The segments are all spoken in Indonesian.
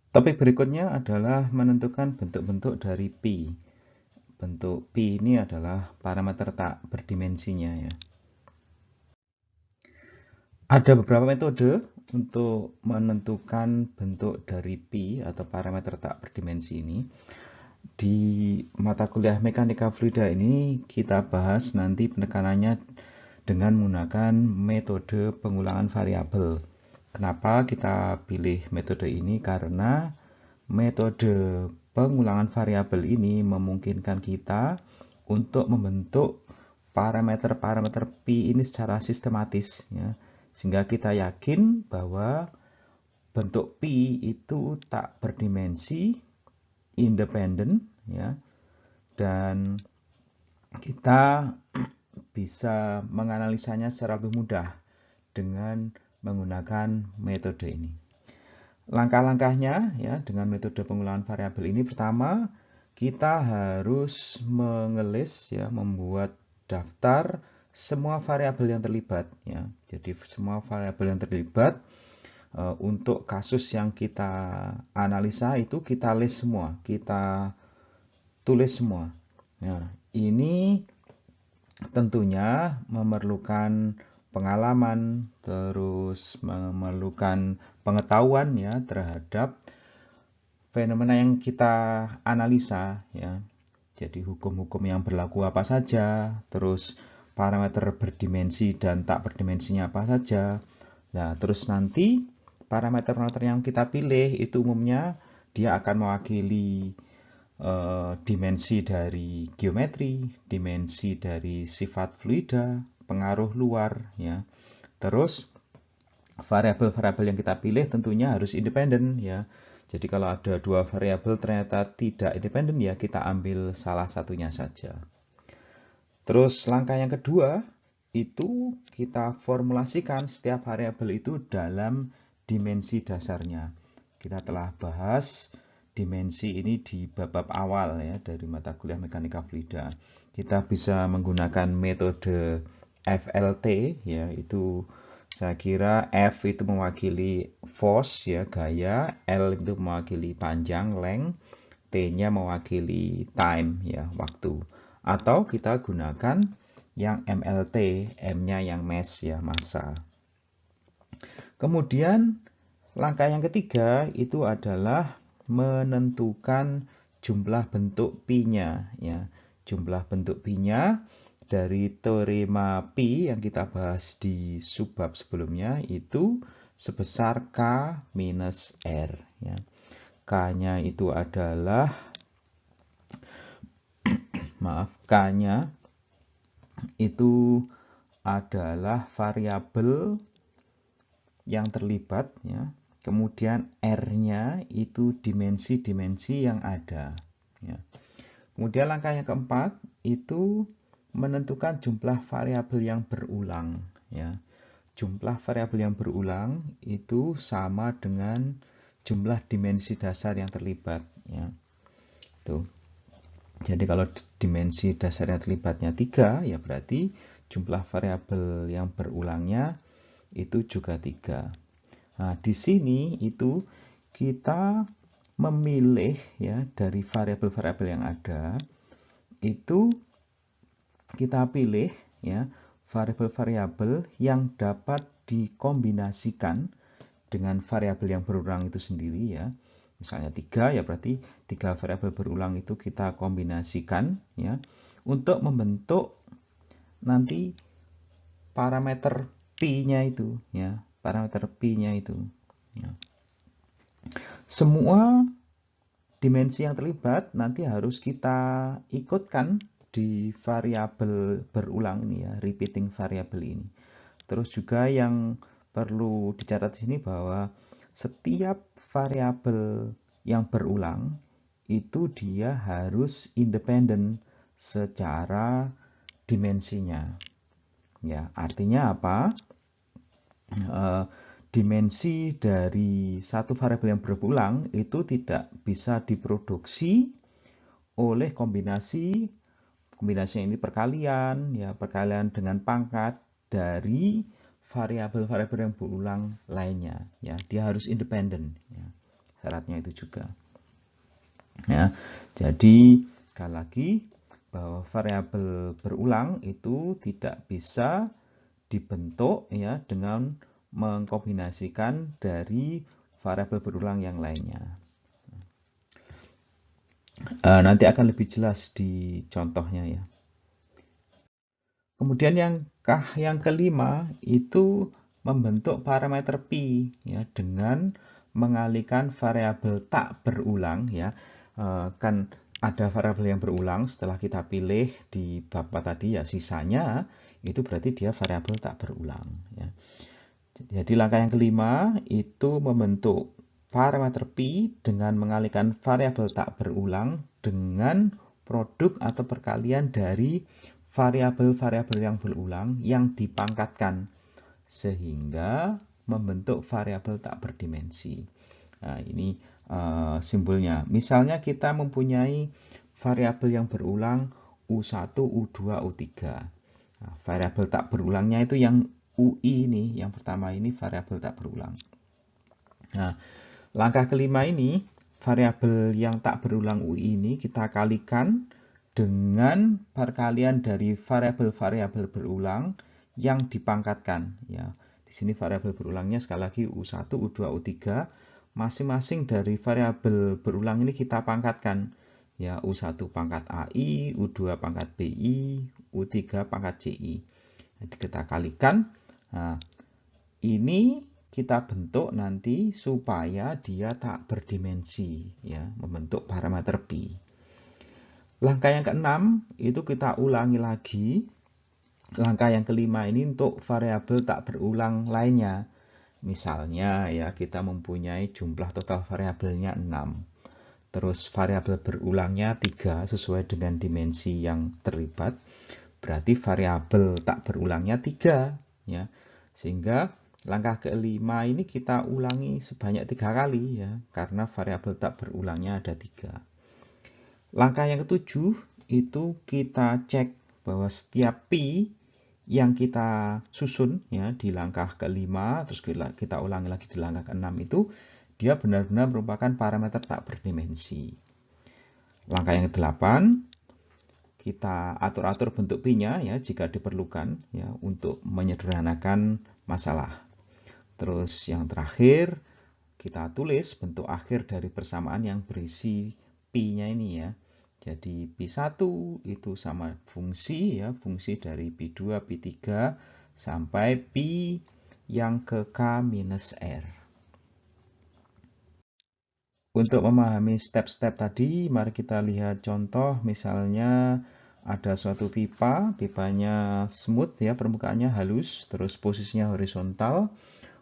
Topik berikutnya adalah menentukan bentuk-bentuk dari pi. Bentuk pi ini adalah parameter tak berdimensinya ya. Ada beberapa metode untuk menentukan bentuk dari pi atau parameter tak berdimensi ini. Di mata kuliah mekanika fluida ini kita bahas nanti penekanannya dengan menggunakan metode pengulangan variabel. Kenapa kita pilih metode ini? Karena metode pengulangan variabel ini memungkinkan kita untuk membentuk parameter-parameter pi ini secara sistematis ya. Sehingga kita yakin bahwa bentuk pi itu tak berdimensi, independen ya, dan kita bisa menganalisanya secara lebih mudah dengan menggunakan metode ini. Langkah-langkahnya ya dengan metode pengulangan variabel ini, pertama kita harus mengelis ya, membuat daftar semua variabel yang terlibat ya. Jadi semua variabel yang terlibat untuk kasus yang kita analisa itu kita list semua, kita tulis semua. Nah, ini tentunya memerlukan pengalaman, terus memerlukan pengetahuan ya terhadap fenomena yang kita analisa ya. Jadi hukum-hukum yang berlaku apa saja, terus parameter berdimensi dan tak berdimensinya apa saja. Nah, terus nanti parameter-parameter yang kita pilih itu umumnya dia akan mewakili dimensi dari geometri, dimensi dari sifat fluida, pengaruh luar ya. Terus variabel-variabel yang kita pilih tentunya harus independen ya. Jadi kalau ada dua variabel ternyata tidak independen ya kita ambil salah satunya saja. Terus langkah yang kedua itu kita formulasikan setiap variabel itu dalam dimensi dasarnya. Kita telah bahas dimensi ini di bab awal ya dari mata kuliah mekanika fluida. Kita bisa menggunakan metode FLT ya, itu saya kira F itu mewakili force ya, gaya, L itu mewakili panjang, length, T-nya mewakili time ya, waktu. Atau kita gunakan yang MLT, M-nya yang mass ya, massa. Kemudian langkah yang ketiga itu adalah menentukan jumlah bentuk pi-nya ya. Jumlah bentuk pi-nya dari teorema pi yang kita bahas di subbab sebelumnya itu sebesar K minus R ya. K-nya itu adalah K-nya itu adalah variabel yang terlibat ya. Kemudian R-nya itu dimensi-dimensi yang ada ya. Kemudian langkah yang keempat itu menentukan jumlah variabel yang berulang ya. Jumlah variabel yang berulang itu sama dengan jumlah dimensi dasar yang terlibat ya. Tuh. Jadi kalau dimensi dasarnya terlibatnya 3 ya berarti jumlah variabel yang berulangnya itu juga 3. Nah, di sini itu kita memilih ya dari variabel-variabel yang ada, itu kita pilih ya variabel-variabel yang dapat dikombinasikan dengan variabel yang berulang itu sendiri ya. Misalnya 3 ya berarti 3 variabel berulang itu kita kombinasikan ya untuk membentuk nanti parameter pi-nya itu ya, parameter pi-nya itu. Ya. Semua dimensi yang terlibat nanti harus kita ikutkan di variabel berulang ini ya, repeating variable ini. Terus juga yang perlu dicatat di sini bahwa setiap variabel yang berulang itu dia harus independen secara dimensinya. Ya, artinya apa? Dimensi dari satu variabel yang berulang itu tidak bisa diproduksi oleh kombinasi ini perkalian ya, perkalian dengan pangkat dari variabel-variabel yang berulang lainnya ya, dia harus independen ya. syaratnya itu juga. Ya, jadi sekali lagi bahwa variabel berulang itu tidak bisa dibentuk ya dengan mengkombinasikan dari variabel berulang yang lainnya. Nanti akan lebih jelas di contohnya ya. Kemudian yang kelima itu membentuk parameter pi ya dengan mengalihkan variabel tak berulang ya. Kan ada variabel yang berulang setelah kita pilih di bab tadi ya, sisanya itu berarti dia variabel tak berulang ya. Jadi langkah yang kelima itu membentuk parameter pi dengan mengalihkan variabel tak berulang dengan produk atau perkalian dari variabel-variabel yang berulang yang dipangkatkan sehingga membentuk variabel tak berdimensi. Nah, ini simbolnya. Misalnya kita mempunyai variabel yang berulang U1, U2, U3. Nah, variabel tak berulangnya itu yang UI ini, yang pertama ini variabel tak berulang. Nah, langkah kelima ini, variabel yang tak berulang UI ini kita kalikan dengan perkalian dari variabel-variabel berulang yang dipangkatkan ya. Di sini variabel berulangnya sekali lagi U1, U2, U3. Masing-masing dari variabel berulang ini kita pangkatkan ya, U1 pangkat AI, U2 pangkat BI, U3 pangkat CI. Jadi kita kalikan. Nah, ini kita bentuk nanti supaya dia tak berdimensi ya, membentuk parameter pi. Langkah yang keenam itu kita ulangi lagi. Langkah yang kelima ini untuk variabel tak berulang lainnya. Misalnya ya, kita mempunyai jumlah total variabelnya 6. Terus variabel berulangnya 3 sesuai dengan dimensi yang terlibat. Berarti variabel tak berulangnya 3 ya. Sehingga langkah kelima ini kita ulangi sebanyak 3 kali ya, karena variabel tak berulangnya ada 3. Langkah yang ketujuh itu kita cek bahwa setiap pi yang kita susun ya di langkah kelima, terus kita ulangi lagi di langkah keenam itu, dia benar-benar merupakan parameter tak berdimensi. Langkah yang kedelapan, kita atur-atur bentuk pi-nya ya jika diperlukan ya untuk menyederhanakan masalah. Terus yang terakhir, kita tulis bentuk akhir dari persamaan yang berisi pi-nya ini ya. Jadi pi1 itu sama fungsi ya, fungsi dari pi2, pi3 sampai pi yang ke k minus r. Untuk memahami step-step tadi, mari kita lihat contoh. Misalnya ada suatu pipa, pipanya smooth ya, permukaannya halus, terus posisinya horizontal.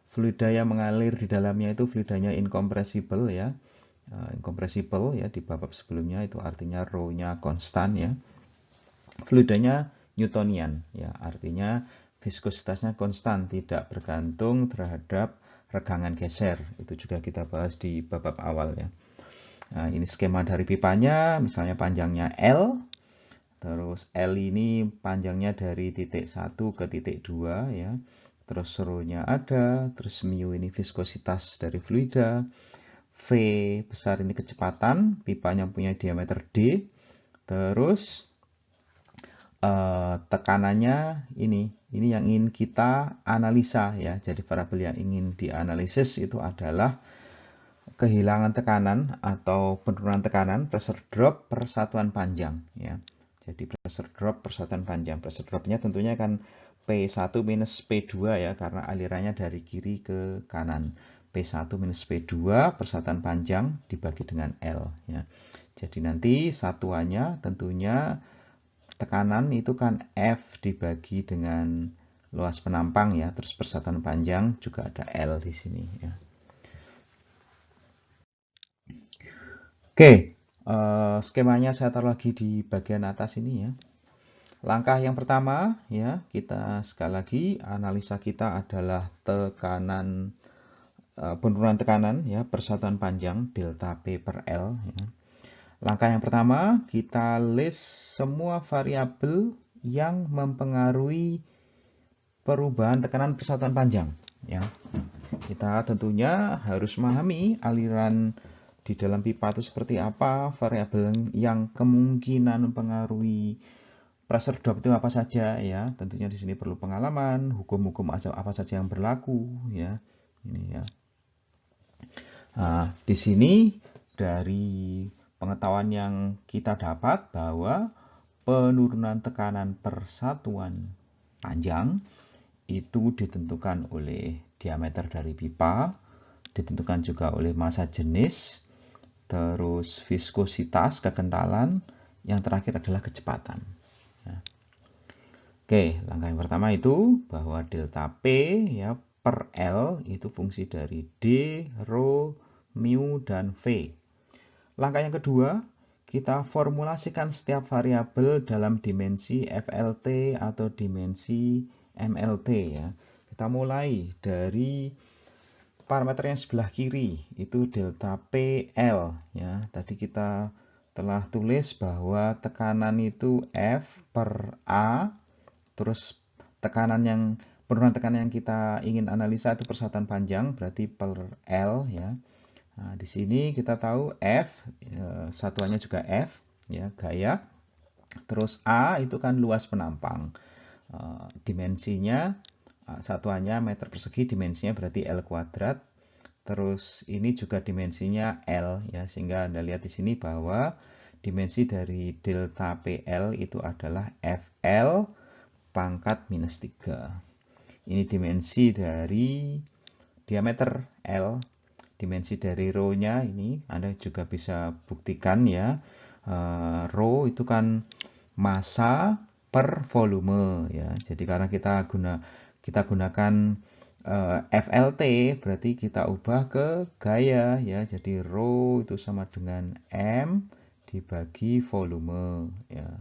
Fluida yang mengalir di dalamnya itu fluidanya incompressible ya. Incompressible ya, di bab sebelumnya itu artinya rho-nya konstan ya. Fluidanya Newtonian ya, artinya viskositasnya konstan, tidak bergantung terhadap regangan geser. Itu juga kita bahas di bab awal ya. Nah, ini skema dari pipanya, misalnya panjangnya L, terus L ini panjangnya dari titik 1 ke titik 2 ya. Terus rho-nya ada, terus mu ini viskositas dari fluida, V besar ini kecepatan, pipanya punya diameter D, terus tekanannya ini yang ingin kita analisa ya. Jadi variabel yang ingin dianalisis itu adalah kehilangan tekanan atau penurunan tekanan, pressure drop per satuan panjang ya. Jadi pressure drop per satuan panjang. Pressure dropnya tentunya kan P1 minus P2 ya, karena alirannya dari kiri ke kanan. P1 minus P2 persatuan panjang dibagi dengan L ya. Jadi nanti satuannya tentunya tekanan itu kan F dibagi dengan luas penampang ya, terus persatuan panjang juga ada L di sini ya. Oke, skemanya saya taruh lagi di bagian atas ini ya. Langkah yang pertama ya, kita sekali lagi analisa kita adalah tekanan, penurunan tekanan ya, persatuan panjang delta P per L ya. Langkah yang pertama, kita list semua variabel yang mempengaruhi perubahan tekanan persatuan panjang ya. Kita tentunya harus memahami aliran di dalam pipa itu seperti apa, variabel yang kemungkinan mempengaruhi pressure drop itu apa saja ya. Tentunya di sini perlu pengalaman, hukum-hukum apa saja yang berlaku ya. Ini ya. Nah, di sini dari pengetahuan yang kita dapat bahwa penurunan tekanan per satuan panjang itu ditentukan oleh diameter dari pipa, ditentukan juga oleh massa jenis, terus viskositas, kekentalan, yang terakhir adalah kecepatan. Ya. Oke, langkah yang pertama itu bahwa delta P ya per L itu fungsi dari D, Rho, mu, dan V. Langkah yang kedua, kita formulasikan setiap variabel dalam dimensi FLT atau dimensi MLT ya. Kita mulai dari parameter yang sebelah kiri, itu delta PL ya. Tadi kita telah tulis bahwa tekanan itu F per A, terus penurunan tekanan yang kita ingin analisa itu persatuan panjang, berarti per L ya. Nah, di sini kita tahu F, satuannya juga F, ya, gaya. Terus A itu kan luas penampang. Dimensinya, satuannya meter persegi, dimensinya berarti L kuadrat. Terus ini juga dimensinya L, ya, sehingga Anda lihat di sini bahwa dimensi dari delta PL itu adalah FL pangkat minus 3. Ini dimensi dari diameter L. Dimensi dari rho-nya ini Anda juga bisa buktikan ya. Rho itu kan massa per volume ya. Jadi karena kita gunakan FLT berarti kita ubah ke gaya ya. Jadi rho itu sama dengan M dibagi volume ya.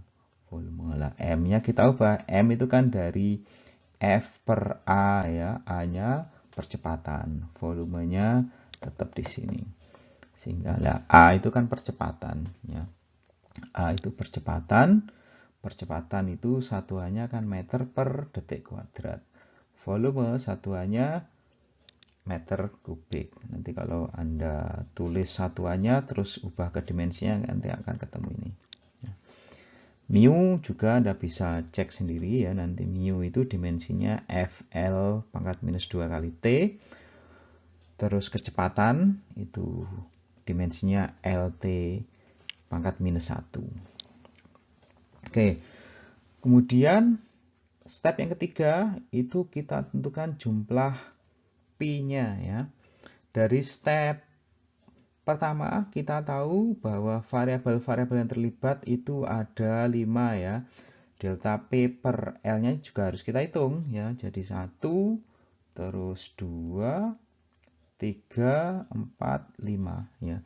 Volume lah, M-nya kita ubah. M itu kan dari F per A ya. A-nya percepatan. Volumenya tetap di sini. Sehingga lah A itu kan percepatan ya. A itu percepatan. Percepatan itu satuannya kan meter per detik kuadrat. Volume satuannya meter kubik. Nanti kalau Anda tulis satuannya terus ubah ke dimensinya nanti akan ketemu ini. Mu juga Anda bisa cek sendiri ya. Nanti mu itu dimensinya FL pangkat minus 2 kali T. Terus kecepatan itu dimensinya LT pangkat minus 1. Oke, kemudian step yang ketiga itu kita tentukan jumlah Pi-nya ya. Dari step pertama kita tahu bahwa variabel-variabel yang terlibat itu ada 5 ya. Delta P per L-nya juga harus kita hitung ya. Jadi 1, terus 2, 3, 4, 5 ya.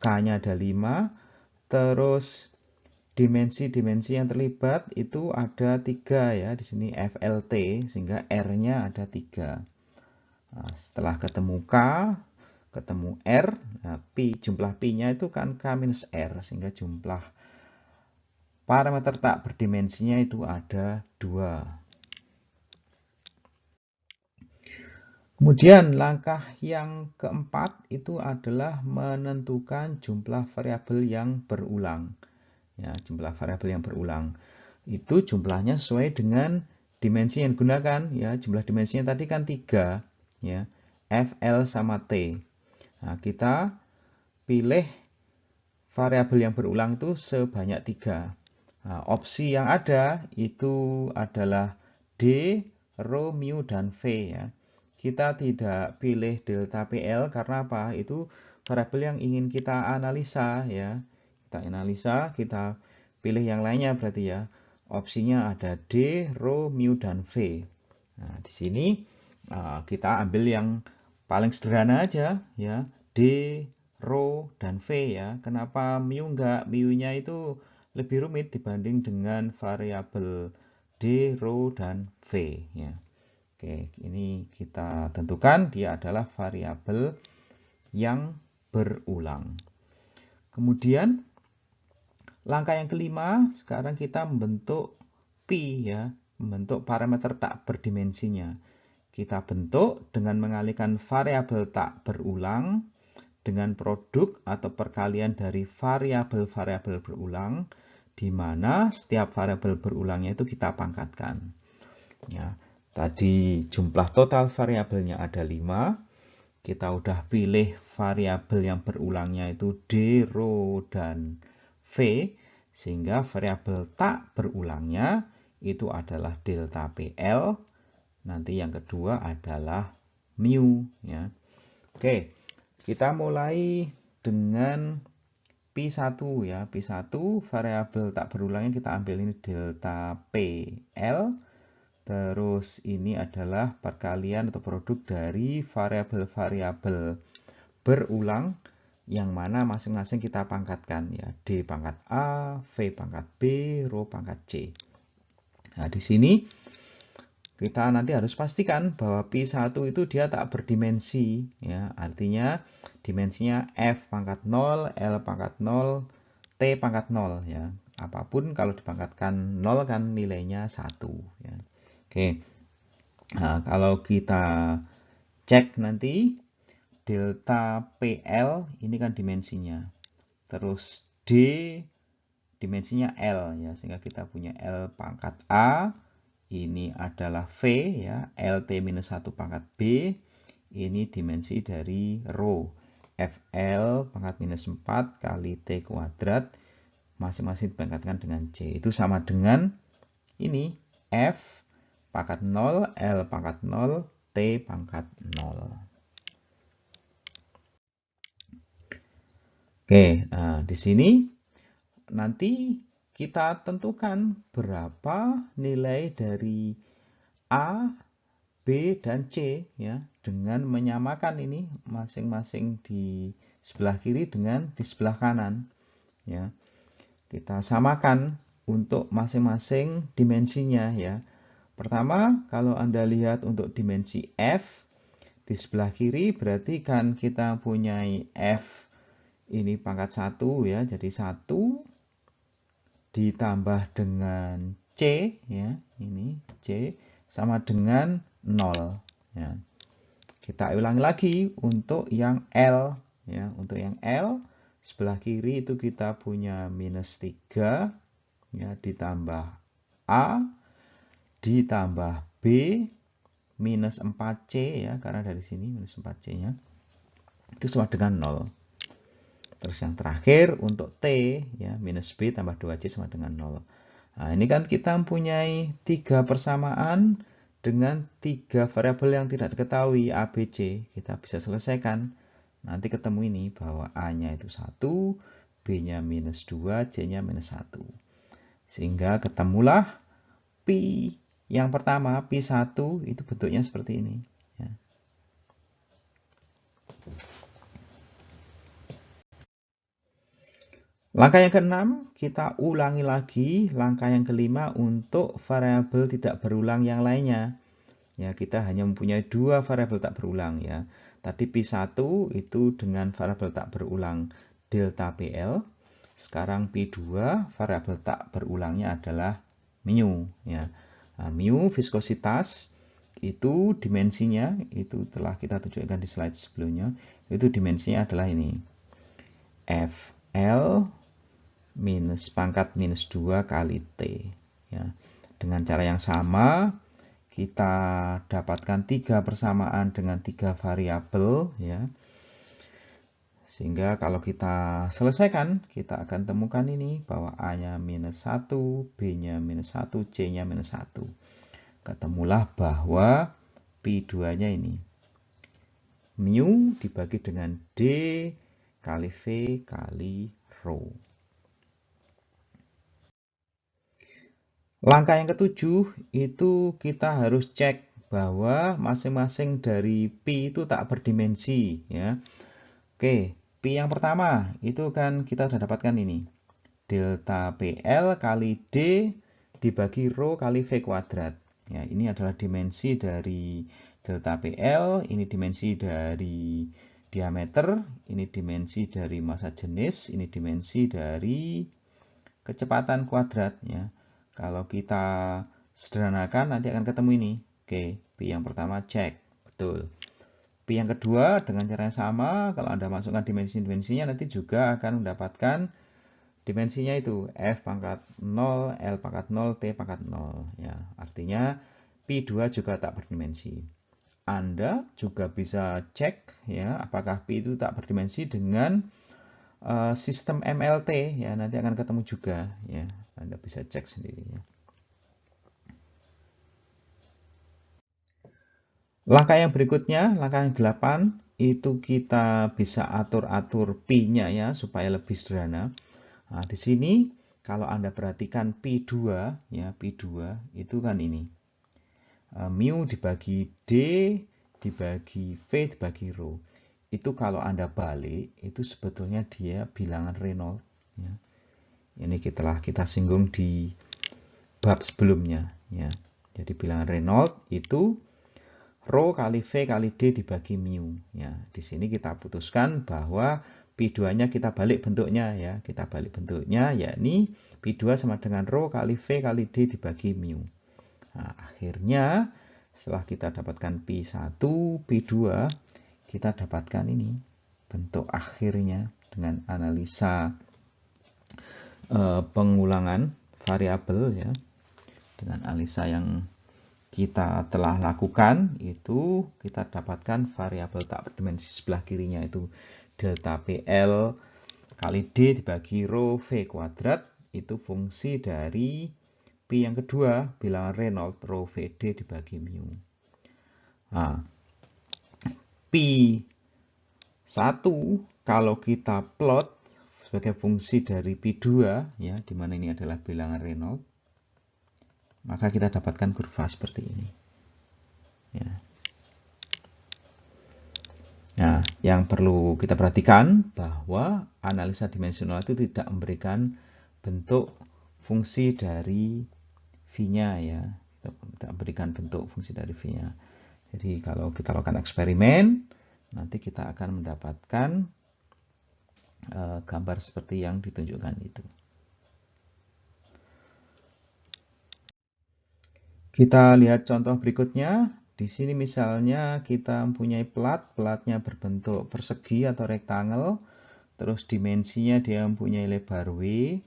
K-nya ada 5, terus dimensi-dimensi yang terlibat itu ada 3 ya. Di sini FLT sehingga R-nya ada 3. Nah, setelah ketemu K, ketemu R, nah, jumlah Pi-nya itu kan K minus R sehingga jumlah parameter tak berdimensinya itu ada 2. Kemudian langkah yang keempat itu adalah menentukan jumlah variabel yang berulang. Ya, jumlah variabel yang berulang. Itu jumlahnya sesuai dengan dimensi yang digunakan. Ya, jumlah dimensinya tadi kan 3. Ya, FL sama T. Nah, kita pilih variabel yang berulang itu sebanyak 3. Nah, opsi yang ada itu adalah D, Rho, mu, dan V ya. Kita tidak pilih delta PL karena apa? Itu variabel yang ingin kita analisa ya. Kita analisa, kita pilih yang lainnya berarti ya. Opsinya ada D, Rho, mu, dan V. Nah, di sini kita ambil yang paling sederhana aja ya. D, Rho, dan V ya. Kenapa mu enggak? Mu-nya itu lebih rumit dibanding dengan variabel D, Rho, dan V ya. Oke, ini kita tentukan dia adalah variabel yang berulang. Kemudian langkah yang kelima, sekarang kita membentuk Pi ya, membentuk parameter tak berdimensinya. Kita bentuk dengan mengalihkan variabel tak berulang dengan produk atau perkalian dari variabel-variabel berulang, di mana setiap variabel berulangnya itu kita pangkatkan. Ya, tadi jumlah total variabelnya ada 5. Kita udah pilih variabel yang berulangnya itu D, rho, dan V, sehingga variabel tak berulangnya itu adalah delta PL. Nanti yang kedua adalah mu, ya. Oke, kita mulai dengan P1 ya. P1 variabel tak berulangnya kita ambil ini delta PL. Terus ini adalah perkalian atau produk dari variabel-variabel berulang yang mana masing-masing kita pangkatkan ya. D pangkat A, V pangkat B, rho pangkat C. Nah, di sini kita nanti harus pastikan bahwa P1 itu dia tak berdimensi ya. Artinya dimensinya F pangkat 0, L pangkat 0, T pangkat 0 ya. Apapun kalau dipangkatkan 0 kan nilainya 1 ya. Oke. Nah, kalau kita cek nanti delta PL ini kan dimensinya. Terus D dimensinya L ya, sehingga kita punya L pangkat A, ini adalah V ya, LT minus 1 pangkat B, ini dimensi dari rho, FL pangkat minus 4 kali T kuadrat, masing-masing dipangkatkan dengan C. Itu sama dengan ini, F pangkat 0, L pangkat 0, T pangkat 0. Oke, nah di sini nanti kita tentukan berapa nilai dari A, B, dan C ya, dengan menyamakan ini masing-masing di sebelah kiri dengan di sebelah kanan ya. Kita samakan untuk masing-masing dimensinya ya. Pertama, kalau Anda lihat untuk dimensi F di sebelah kiri berarti kan kita punya F ini pangkat 1 ya, jadi 1 ditambah dengan C ya, ini C sama dengan 0 ya. Kita ulangi lagi untuk yang L ya, untuk yang L sebelah kiri itu kita punya minus 3 ya, ditambah A ditambah B minus 4C ya, karena dari sini minus 4C nya itu sama dengan 0. Terus yang terakhir untuk T ya, minus B tambah 2C sama dengan 0. Nah, ini kan kita mempunyai 3 persamaan dengan 3 variabel yang tidak diketahui A, B, C. Kita bisa selesaikan. Nanti ketemu ini bahwa A-nya itu 1, B-nya minus 2, C-nya minus 1. Sehingga ketemulah Pi yang pertama, Pi1 itu bentuknya seperti ini. Ya. Langkah yang keenam, kita ulangi lagi langkah yang kelima untuk variabel tidak berulang yang lainnya. Ya, kita hanya mempunyai 2 variabel tak berulang ya. Tadi P1 itu dengan variabel tak berulang delta PL. Sekarang P2 variabel tak berulangnya adalah mu ya. Nah, mu viskositas itu dimensinya itu telah kita tunjukkan di slide sebelumnya. Itu dimensinya adalah ini. FL minus pangkat minus 2 kali T ya. Dengan cara yang sama kita dapatkan 3 persamaan dengan 3 variabel ya. Sehingga kalau kita selesaikan kita akan temukan ini bahwa A-nya minus 1, B-nya minus 1, C-nya minus 1. Ketemulah bahwa P2-nya ini mu dibagi dengan D kali V kali rho. Langkah yang ketujuh itu kita harus cek bahwa masing-masing dari Pi itu tak berdimensi ya. Oke, Pi yang pertama itu kan kita sudah dapatkan ini. Delta PL kali D dibagi rho kali V kuadrat. Ya, ini adalah dimensi dari delta PL, ini dimensi dari diameter, ini dimensi dari massa jenis, ini dimensi dari kecepatan kuadrat ya. Kalau kita sederhanakan nanti akan ketemu ini. Oke, P yang pertama cek. Betul. Pi yang kedua dengan cara yang sama, kalau Anda masukkan dimensinya nanti juga akan mendapatkan dimensinya itu F pangkat 0, L pangkat 0, T pangkat 0. Ya, artinya Pi 2 juga tak berdimensi. Anda juga bisa cek ya apakah Pi itu tak berdimensi dengan sistem MLT ya, nanti akan ketemu juga ya. Anda bisa cek sendiri ya. Langkah yang berikutnya, langkah yang 8, itu kita bisa atur-atur Pi-nya ya, supaya lebih sederhana. Nah, di sini, kalau Anda perhatikan Pi2, ya, Pi2, itu kan ini. Mu dibagi D, dibagi V, dibagi Rho. Itu kalau Anda balik, itu sebetulnya dia bilangan Reynolds. Ya. Ini telah kita singgung di bab sebelumnya. Ya. Jadi bilangan Reynolds itu Rho kali V kali D dibagi mu. Ya, di sini kita putuskan bahwa P2-nya kita balik bentuknya ya. Kita balik bentuknya yakni P2 sama dengan Rho kali V kali D dibagi mu. Nah, akhirnya setelah kita dapatkan P1, P2, kita dapatkan ini bentuk akhirnya dengan analisa pengulangan variabel ya. Dengan analisa yang kita telah lakukan itu kita dapatkan variabel tak berdimensi sebelah kirinya itu delta PL kali D dibagi Rho V kuadrat itu fungsi dari Pi yang kedua bilangan Reynolds Rho VD dibagi mu. Nah, Pi 1 kalau kita plot sebagai fungsi dari Pi 2 ya, di mana ini adalah bilangan Reynolds, maka kita dapatkan kurva seperti ini. Ya. Nah, yang perlu kita perhatikan bahwa analisa dimensional itu tidak memberikan bentuk fungsi dari V-nya ya. Tidak memberikan bentuk fungsi dari V-nya. Jadi kalau kita lakukan eksperimen, nanti kita akan mendapatkan gambar seperti yang ditunjukkan itu. Kita lihat contoh berikutnya. Di sini misalnya kita mempunyai platnya berbentuk persegi atau rektangle, terus dimensinya dia mempunyai lebar W,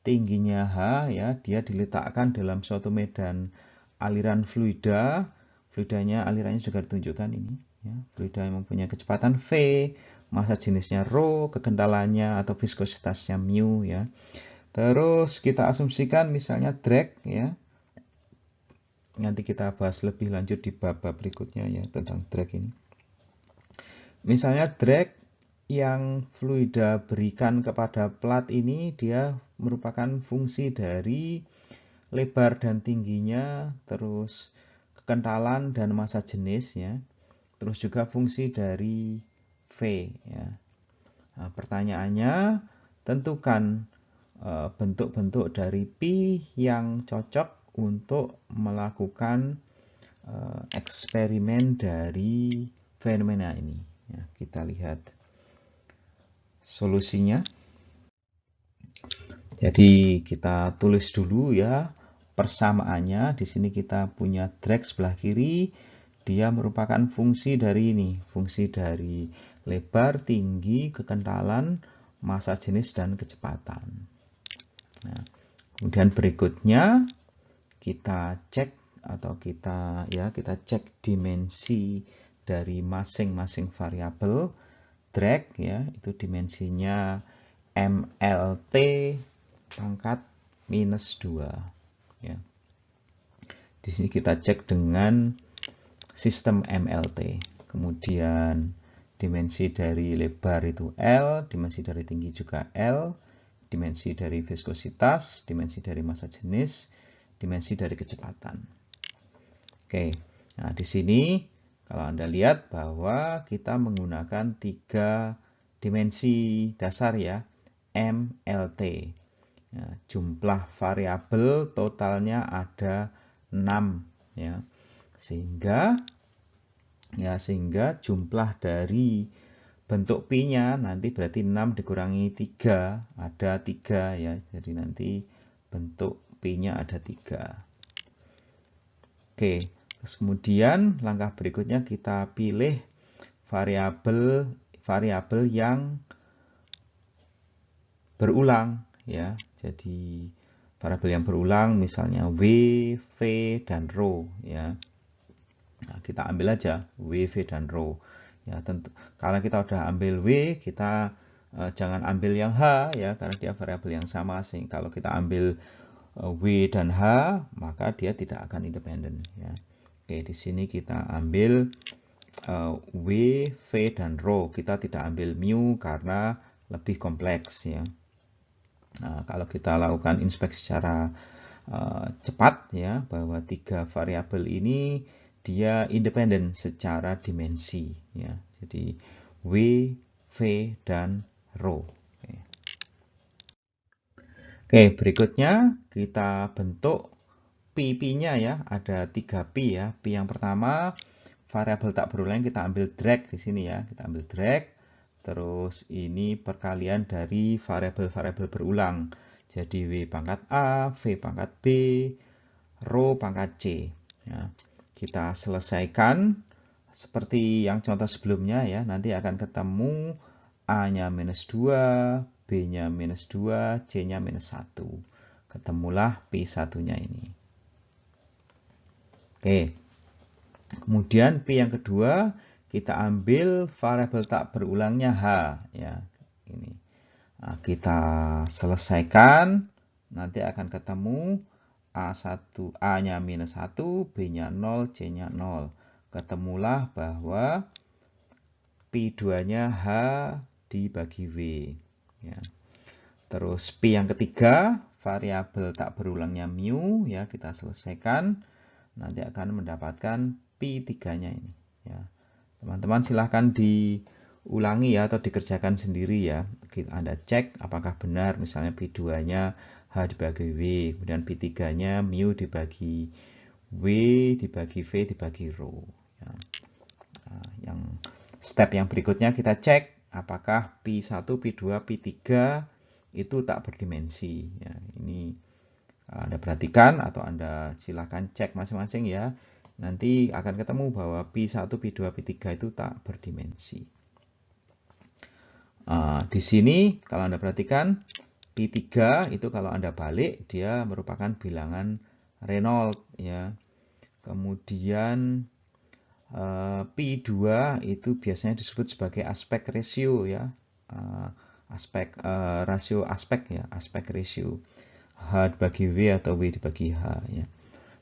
tingginya H ya, dia diletakkan dalam suatu medan aliran fluida. Fluidanya alirannya juga ditunjukkan ini ya. Fluida yang mempunyai kecepatan V, massa jenisnya Rho, kekentalannya atau viskositasnya mu ya. Terus kita asumsikan misalnya drag ya. Nanti kita bahas lebih lanjut di bab-bab berikutnya ya tentang drag ini. Misalnya drag yang fluida berikan kepada plat ini dia merupakan fungsi dari lebar dan tingginya, terus kekentalan dan massa jenis ya. Terus juga fungsi dari V ya. Nah, pertanyaannya tentukan bentuk-bentuk dari Pi yang cocok untuk melakukan eksperimen dari fenomena ini. Ya, kita lihat solusinya. Jadi kita tulis dulu ya persamaannya. Di sini kita punya drag sebelah kiri. Dia merupakan fungsi dari ini, fungsi dari lebar, tinggi, kekentalan, massa jenis dan kecepatan. Nah, kemudian berikutnya kita cek atau kita cek dimensi dari masing-masing variabel drag ya, itu dimensinya MLT pangkat minus 2 ya. Di sini kita cek dengan sistem MLT. Kemudian dimensi dari lebar itu L, dimensi dari tinggi juga L, dimensi dari viskositas, dimensi dari massa jenis, dimensi dari kecepatan. Oke, nah di sini kalau Anda lihat bahwa kita menggunakan 3 dimensi dasar ya, MLT. Nah, jumlah variabel totalnya ada 6 ya. Sehingga jumlah dari bentuk Pi-nya nanti berarti 6 dikurangi 3 ada 3 ya. Jadi nanti bentuk Pi-nya ada 3. Oke, terus kemudian langkah berikutnya kita pilih variabel yang berulang ya. Jadi variabel yang berulang misalnya W, V, dan row ya. Nah, kita ambil aja W, V, dan row. Ya, tentu kalau kita udah ambil W, kita jangan ambil yang H ya, karena dia variabel yang sama. Sehingga kalau kita ambil W dan H, maka dia tidak akan independen ya. Oke, di sini kita ambil W, V, dan row. Kita tidak ambil mu karena lebih kompleks ya. Nah, kalau kita lakukan inspeksi secara cepat ya, bahwa 3 variabel ini dia independen secara dimensi ya. Jadi W, V, dan row. Oke, berikutnya kita bentuk P-nya ya. Ada 3 P ya. P yang pertama variabel tak berulang, kita ambil drag di sini ya. Kita ambil drag. Terus ini perkalian dari variabel-variabel berulang. Jadi W pangkat A, V pangkat B, row pangkat C. Ya. Kita selesaikan seperti yang contoh sebelumnya ya. Nanti akan ketemu A-nya minus 2, B-nya minus 2, C-nya minus 1. Ketemulah P1-nya ini. Oke. Kemudian P yang kedua, kita ambil variabel tak berulangnya H ya. Ini. Nah, kita selesaikan, nanti akan ketemu A1, A-nya minus 1, B-nya 0, C-nya 0. Ketemulah bahwa P2-nya H dibagi W. Ya. Terus P yang ketiga, variabel tak berulangnya mu, ya kita selesaikan. Nanti akan mendapatkan P3-nya ini. Ya. Teman-teman silahkan diulangi ya atau dikerjakan sendiri ya. Anda cek apakah benar, misalnya P2-nya H dibagi W, kemudian P3-nya mu dibagi W, dibagi V, dibagi row. Ya. Nah, step yang berikutnya kita cek apakah P1, P2, P3 itu tak berdimensi. Ya, ini Anda perhatikan atau Anda silakan cek masing-masing ya. Nanti akan ketemu bahwa P1, P2, P3 itu tak berdimensi. Di sini kalau Anda perhatikan P3 itu kalau Anda balik dia merupakan bilangan Reynolds ya. Kemudian P2 itu biasanya disebut sebagai aspek ratio ya. Rasio aspek ya, aspek ratio. H dibagi W atau W dibagi H ya.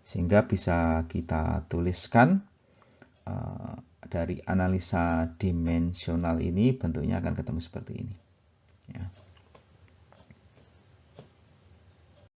Sehingga bisa kita tuliskan dari analisa dimensional ini bentuknya akan ketemu seperti ini. Ya.